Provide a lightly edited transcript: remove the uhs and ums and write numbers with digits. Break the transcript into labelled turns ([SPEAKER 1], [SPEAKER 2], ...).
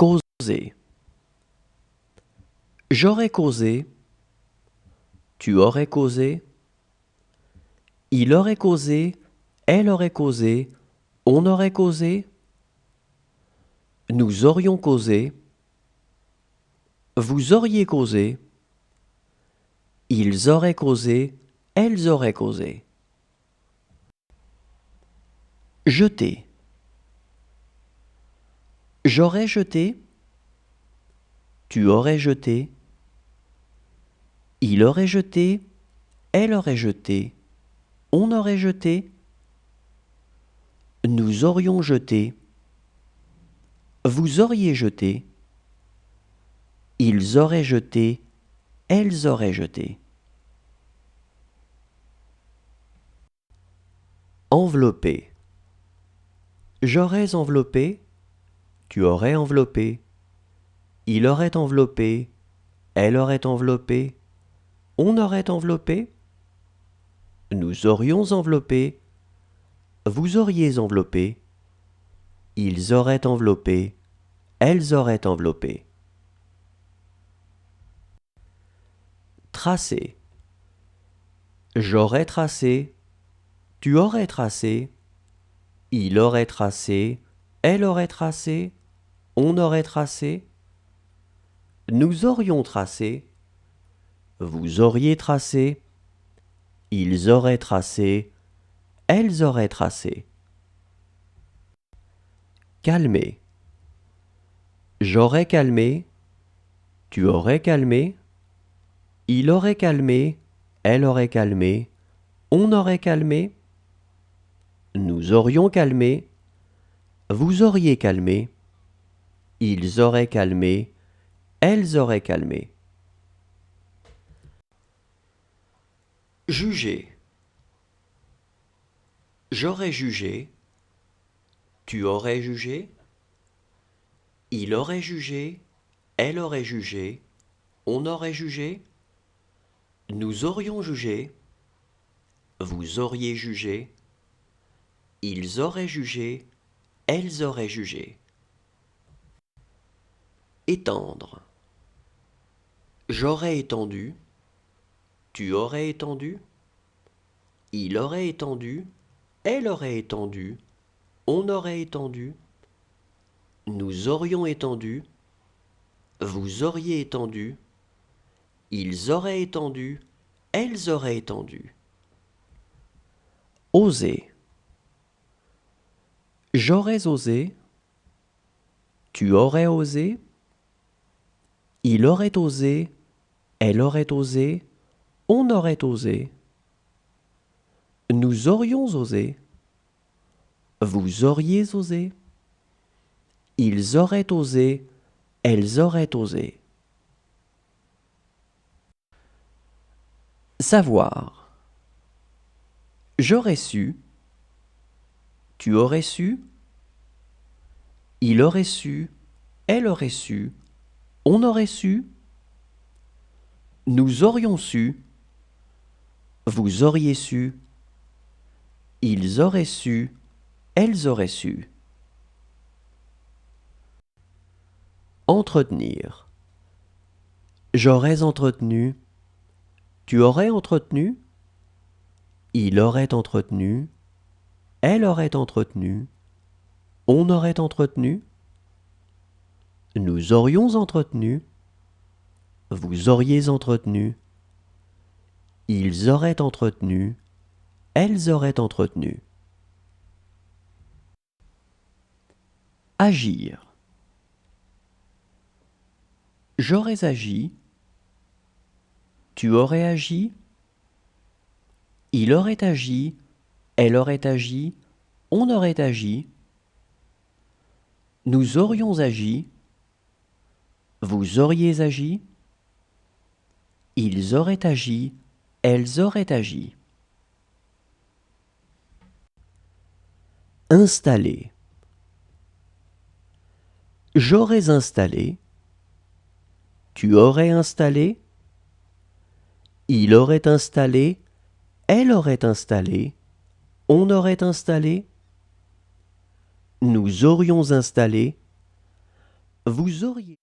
[SPEAKER 1] Causer. J'aurais causé. Tu aurais causé. Il aurait causé. Elle aurait causé. On aurait causé. Nous aurions causé. Vous auriez causé. Ils auraient causé. Elles auraient causé. Jeter. J'aurais jeté. Tu aurais jeté. Il aurait jeté. Elle aurait jeté. On aurait jeté. Nous aurions jeté. Vous auriez jeté. Ils auraient jeté. Elles auraient jeté. Envelopper. J'aurais enveloppé. Tu aurais enveloppé. Il aurait enveloppé. Elle aurait enveloppé. On aurait enveloppé. Nous aurions enveloppé. Vous auriez enveloppé. Ils auraient enveloppé. Elles auraient enveloppé. Tracer. J'aurais tracé. Tu aurais tracé. Il aurait tracé. Elle aurait tracé. On aurait tracé. Nous aurions tracé. Vous auriez tracé. Ils auraient tracé. Elles auraient tracé. Calmer. J'aurais calmé. Tu aurais calmé. Il aurait calmé. Elle aurait calmé. On aurait calmé. Nous aurions calmé. Vous auriez calmé. Ils auraient calmé. Elles auraient calmé. Juger. J'aurais jugé. Tu aurais jugé. Il aurait jugé. Elle aurait jugé. On aurait jugé. Nous aurions jugé. Vous auriez jugé. Ils auraient jugé. Elles auraient jugé. Étendre. J'aurais étendu. Tu aurais étendu. Il aurait étendu. Elle aurait étendu. On aurait étendu. Nous aurions étendu. Vous auriez étendu. Ils auraient étendu. Elles auraient étendu. Oser. J'aurais osé. Tu aurais osé. Il aurait osé. Elle aurait osé. On aurait osé. Nous aurions osé. Vous auriez osé. Ils auraient osé. Elles auraient osé. Savoir. J'aurais su. Tu aurais su. Il aurait su. Elle aurait su. On aurait su. Nous aurions su. Vous auriez su. Ils auraient su. Elles auraient su. Entretenir. J'aurais entretenu. Tu aurais entretenu. Il aurait entretenu. Elle aurait entretenu. On aurait entretenu. Nous aurions entretenu. Vous auriez entretenu. Ils auraient entretenu. Elles auraient entretenu. Agir. J'aurais agi. Tu aurais agi. Il aurait agi. Elle aurait agi. On aurait agi. Nous aurions agi. Vous auriez agi. Ils auraient agi. Elles auraient agi. Installer. J'aurais installé. Tu aurais installé. Il aurait installé. Elle aurait installé. On aurait installé. Nous aurions installé. Vous auriez